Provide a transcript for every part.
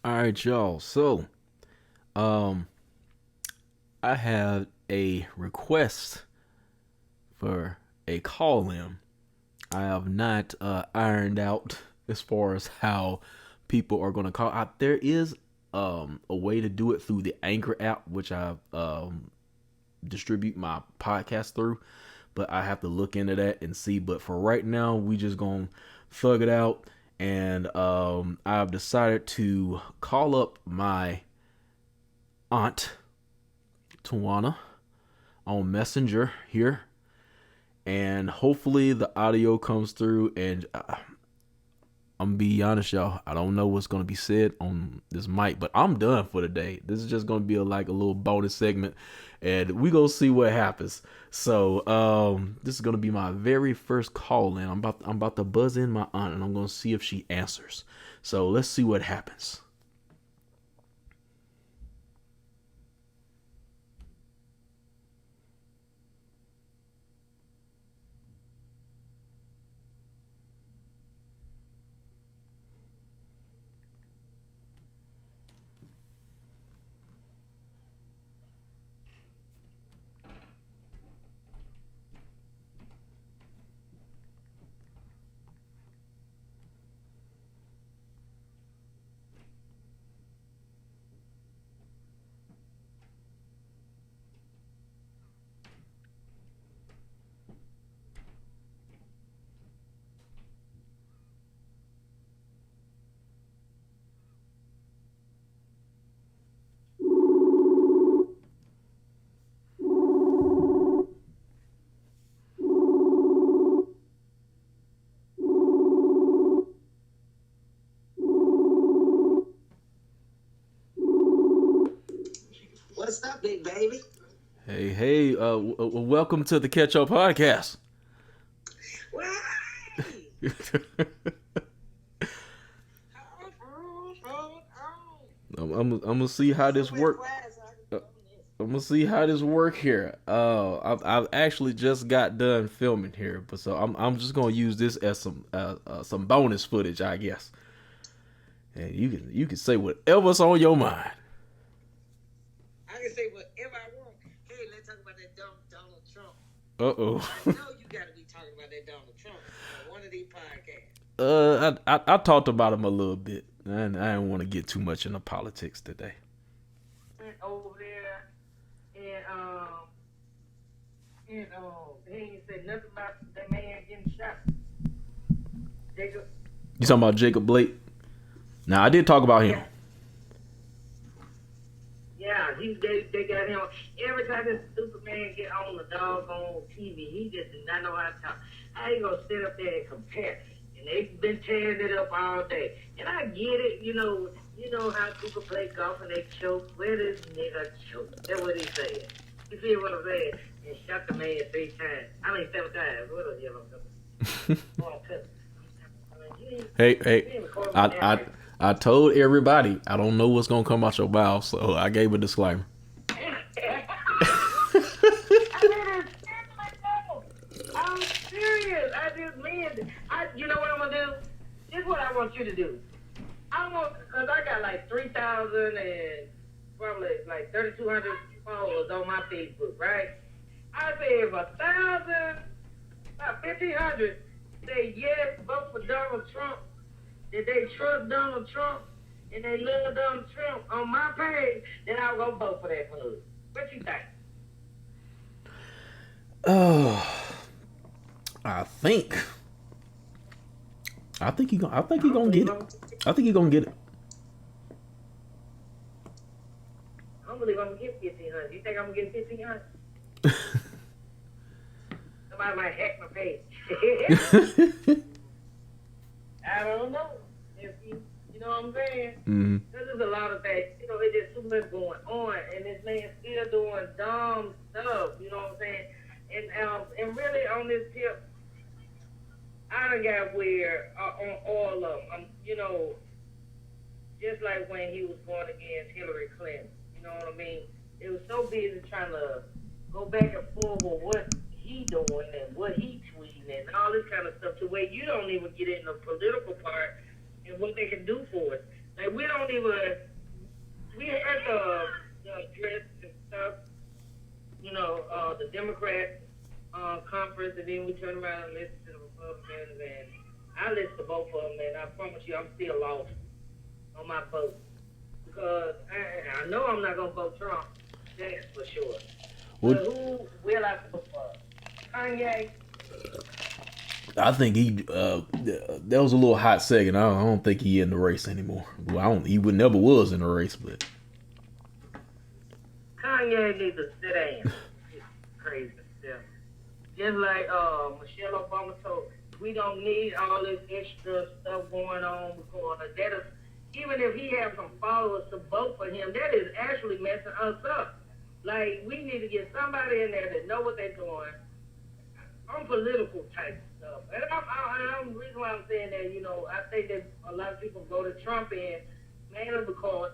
All right, y'all. Um, I have a request for a call in. I have not ironed out as far as how people are going to call out. There is a way to do it through the Anchor app, which I distribute my podcast through, but I have to look into that and see. But for right now, we just gonna thug it out, and I've decided to call up my aunt Tawana on Messenger here, and hopefully the audio comes through. And I'm gonna be honest, y'all. I don't know what's gonna be said on this mic, but I'm done for the day. This is just gonna be like a little bonus segment, and we gonna see what happens. So, this is gonna be my very first call in. I'm about to buzz in my aunt, and I'm gonna see if she answers. So let's see what happens. What's up, big baby? Hey, welcome to the Catch Up Podcast. Why? I'm gonna see how this work. I'm gonna see how this work here. I've actually just got done filming here, but so I'm just gonna use this as some bonus footage, I guess. And you can say whatever's on your mind. I can say whatever I want. Hey, let's talk about that dumb Donald Trump. I Uh know you got to be talking about that Donald Trump on one of these podcasts. oh. I talked about him a little bit, and I didn't want to get too much into politics today. Over there, and they ain't said nothing about that man getting shot. Jacob. You talking about Jacob Blake? Now I did talk about him. Yeah, yeah. They got him. Every time this stupid man get on the doggone TV, he just does not know how to talk. How you gonna sit up there and compare? And they've been tearing it up all day. And I get it, you know how people play golf and they choke. Where this nigga choke? That's what he said. You see what I'm saying? And shot the man 3 times. I mean 7 times. What a yellow number. Oh, Hey, I told everybody I don't know what's gonna come out your mouth, so I gave a disclaimer. I'm serious. I just mean it. You know what I'm gonna do? This is what I want you to do. Cause I got like 3,000 and probably like 3,200 followers on my Facebook, right? I say if 1,000, about 1,500 say yes, vote for Donald Trump, that they trust Donald Trump and they love Donald Trump on my page, then I'll go vote for that fool. What you think? Oh, I think he gonna get it. I think he gonna get it. I don't believe I'm gonna get 1,500. You think I'm gonna get 1,500? Somebody might hack my page. I don't know. You know what I'm saying? Mm-hmm. There's a lot of things. It's just too much going on, and this man still doing dumb stuff. You know what I'm saying? And really on this tip, I done got weird on all of them. Just like when he was going against Hillary Clinton. You know what I mean? It was so busy trying to go back and forth with what he doing and what he tweeting and all this kind of stuff to where you don't even get in the political part and what they can do for us. Like we don't even, we heard the address and stuff, the Democrat conference, and then we turn around and listen to the Republicans, and I listen to both of them, and I promise you I'm still lost on my vote. Because I know I'm not going to vote Trump, that's for sure. But who will I vote for? Kanye? I think that was a little hot second. I don't think he in the race anymore. Well, he never was in the race, but Kanye needs to sit down. It's crazy stuff. Just like Michelle Obama told, we don't need all this extra stuff going on because that is, even if he has some followers to vote for him, that is actually messing us up. Like, we need to get somebody in there that know what they're doing on political type stuff. And the reason why I'm saying that, I think that a lot of people go to Trump in mainly because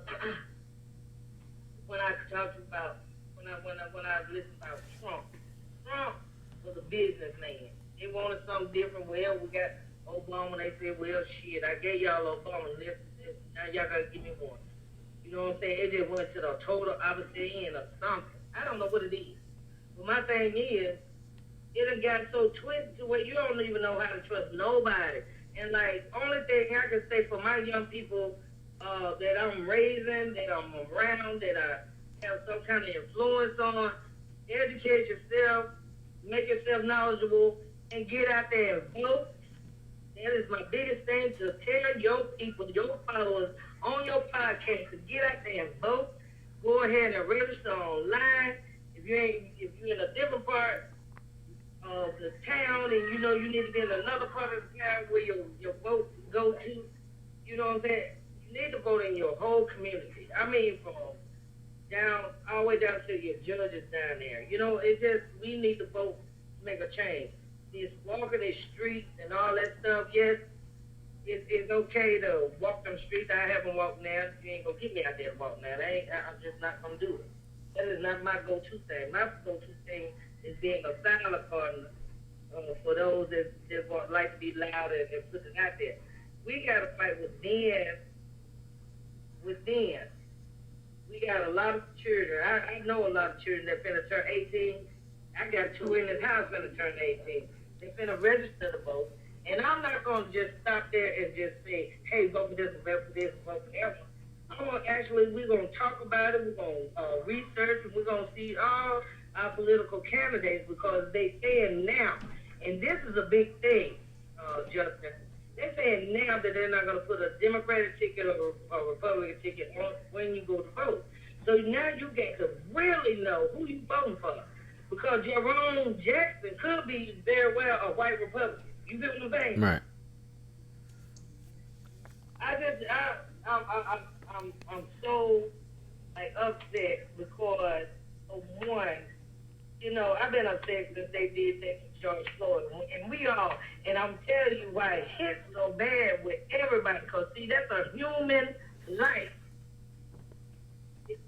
when I talk about, when I listen about Trump was a businessman. They wanted something different. Well, we got Obama. They said, well, shit, I gave y'all Obama. Now y'all got to give me one. You know what I'm saying? It just went to the total opposite end of something. I don't know what it is. But my thing is, it done got so twisted to where you don't even know how to trust nobody. And, like, only thing I can say for my young people that I'm raising, that I'm around, that I have some kind of influence on, educate yourself, make yourself knowledgeable, and get out there and vote. That is my biggest thing, to tell your people, your followers on your podcast to get out there and vote. Go ahead and register online. If you're in a different part of the town and you need to be in another part of the town where your vote go to, you know what I'm saying? You need to vote in your whole community. I mean, from down all the way down to your judges down there. It just, we need to vote to make a change. This walking the streets and all that stuff, yes, it's okay to walk them streets. I haven't walked now. You ain't gonna get me out there to walk now. I'm just not gonna do it. That is not my go-to thing. My go-to thing is being a silent partner for those that like to be loud and put it out there. We got to fight within. We got a lot of children. I know a lot of children that finna turn 18. I got two in this house finna turn 18. They finna register to vote. And I'm not going to just stop there and just say, hey, vote for this, vote for this, vote for that. We're going to talk about it. We're going to research, and we're going to see all our political candidates because they saying now, and this is a big thing, Justin. They're saying now that they're not going to put a Democratic ticket or a Republican ticket on when you go to vote. So now you get to really know who you voting for. Because Jerome Jackson could be very well a white Republican. You get what I'm saying? Right. I'm so upset because of one, I've been upset since they did that to George Floyd, and I'm telling you why it hits so bad with everybody. Because see, that's a human life.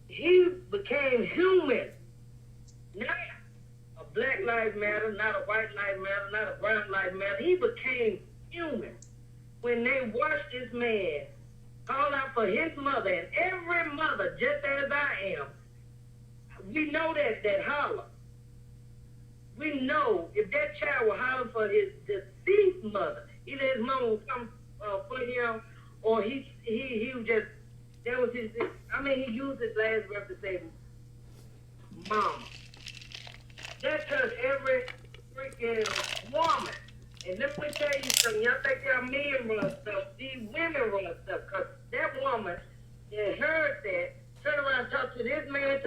He became human, not a Black Lives Matter, not a White Lives Matter, not a Brown Lives Matter. He became human when they watched this man call out for his mother, and every mother, just as I am, we know that holler. We know if that child will holler for his deceased mother, either his mom will come for him, or he was just, that was his, he used his last breath to say, Mama. That touched every freaking woman. And let me tell you something. Y'all think y'all men run stuff. These women run stuff. Because that woman that heard that, turned around and talked to this man.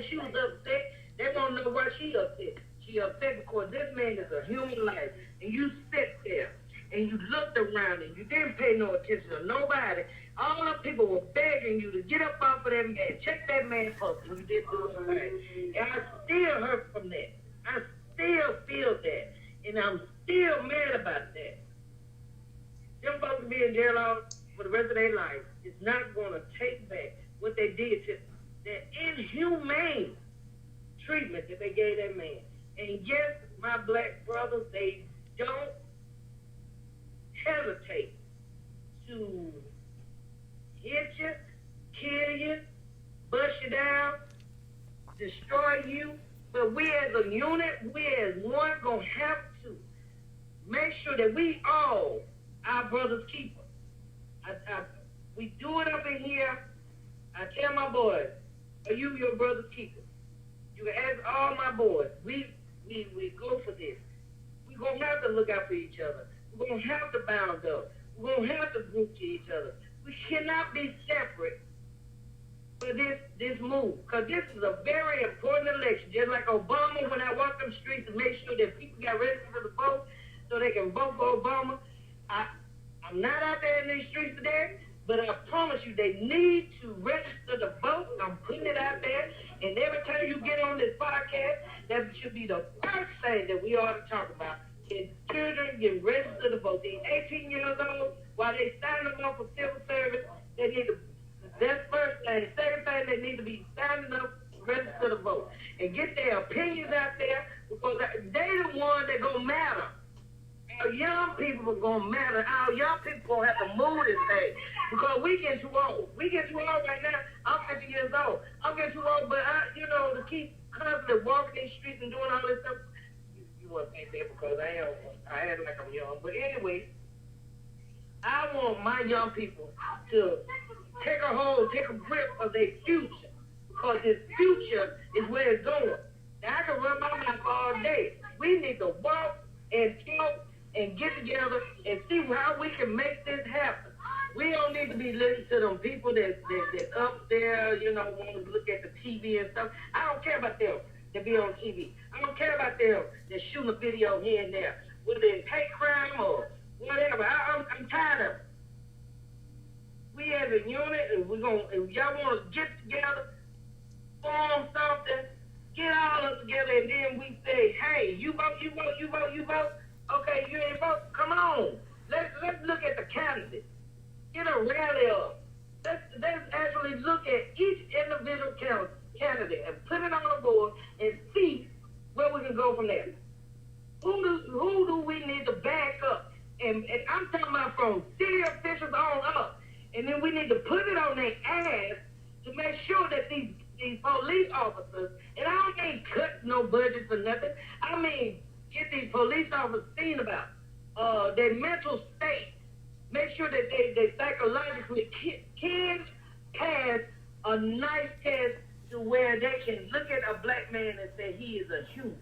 She was upset. They don't know why she upset. She upset because this man is a human life. And you sit there and you looked around and you didn't pay no attention to nobody. All the people were begging you to get up off of that man. Check that man up. And you didn't do it right. And I still hurt from that. I still feel that. And I'm still mad about that. Them folks be in jail for the rest of their life. It's not going to take back what they did to that inhumane treatment that they gave that man. And yes, my black brothers, they don't hesitate to hit telling you, but we as a unit, we as one, gonna have to make sure that we all our brother's keeper. We do it up in here. I tell my boys, are you your brother's keeper? You can ask all my boys. We go for this. We're going to have to look out for each other. We're going to have to bound up. We're going to have to group to each other. We cannot be separate for this move, because this is a very important election. Just like Obama, when I walked them streets to make sure that people got registered to vote so they can vote for Obama, I'm not out there in these streets today, but I promise you they need to register to vote. I'm putting it out there, and every time you get on this podcast, that should be the first thing that we ought to talk about. Is children get registered to vote. They're 18 years old, while they signing them up for civil service, they need to. That's first thing. Second thing, they need to be signing up, register to vote, and get their opinions out there, because they the ones that gonna matter. Our young people are gonna matter. Our young people gonna have to move this thing, because we get too old. We get too old right now. I'm 50 years old. I'm getting too old, but to keep constantly walking these streets and doing all this stuff. You wouldn't think that because I act like I'm young. But anyway, I want my young people to take a grip of their future, because this future is where it's going. Now, I can run my mouth all day. We need to walk and talk and get together and see how we can make this happen. We don't need to be listening to them people that up there, want to look at the TV and stuff. I don't care about them that be on TV. I don't care about them that shooting a video here and there, whether it's hate crime or whatever. I'm tired of it. We as a unit, if y'all want to get together, form something, get all of us together, and then we say, hey, you vote, you vote, you vote, you vote. Okay, you ain't vote. Come on. Let's look at the candidates. Get a rally up. Let's actually look at each individual candidate and put it on the board and see where we can go from there. Who do we need to back up? And I'm talking about from city officials on up. And then we need to put it on their ass to make sure that these police officers, and I don't mean cut no budgets or nothing. I mean get these police officers seen about their mental state. Make sure that they psychologically can pass a nice test to where they can look at a black man and say he is a human.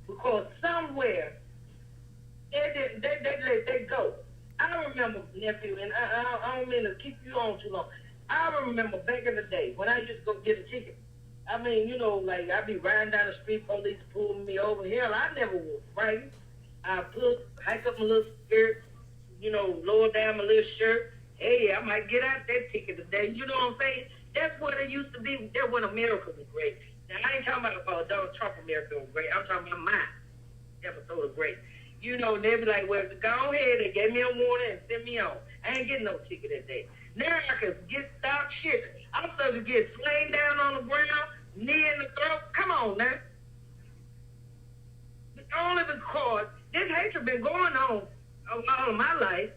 Because somewhere they go. I remember, nephew, and I don't mean to keep you on too long. I remember back in the day when I used to go get a ticket. I mean, I'd be riding down the street, police pulling me over. Hell, I never was frightened. I hike up my little skirt, lower down my little shirt. Hey, I might get out that ticket today. You know what I'm saying? That's what it used to be. That's when America was great. Now, I ain't talking about Donald Trump America was great. I'm talking about mine. Episode was great. They'd be like, well, go ahead. They gave me a warning and sent me on. I ain't getting no ticket that day. Now I can get stopped shit. I'm supposed to get slain down on the ground, knee in the throat. Come on now. Only because this hatred been going on all of my life.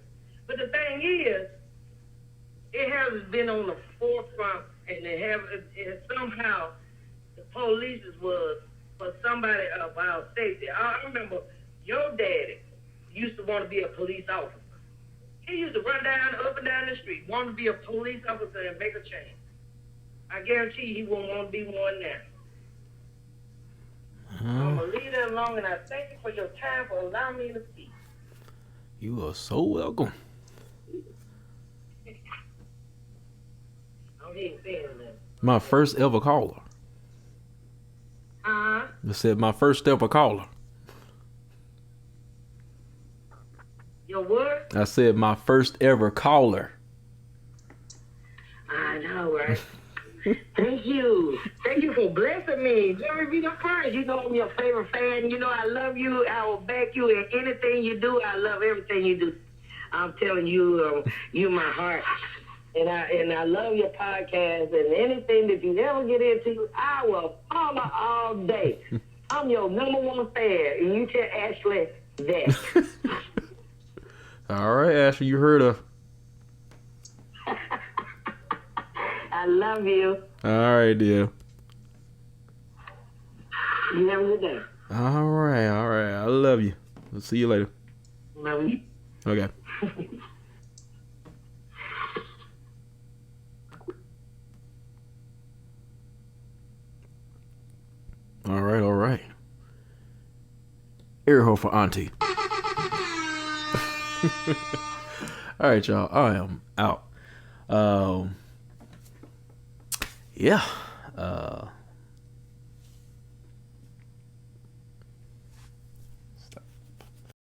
But the thing is, it hasn't been on the forefront, and it somehow the police was for somebody of our safety. I remember your daddy used to want to be a police officer. He used to run up and down the street, want to be a police officer and make a change. I guarantee he won't want to be one now. I'm going to leave that alone, and I thank you for your time for allowing me to speak. You are so welcome. I ain't saying that. My first ever caller. I said my first ever caller. Your what? I said my first ever caller. I know, right? Thank you. Thank you for blessing me. Let me be the first. I'm your favorite fan. I love you. I will back you in anything you do. I love everything you do. I'm telling you, you my heart. And I love your podcast, and anything that you ever get into, I will follow all day. I'm your number one fan, and you tell Ashley that. All right, Ashley, you heard her. I love you. All right, dear. You have a good day. All right, all right. I love you. I'll see you later. Love you. Okay. All right, all right. Air hole for Auntie. All right, y'all. I am out. Yeah.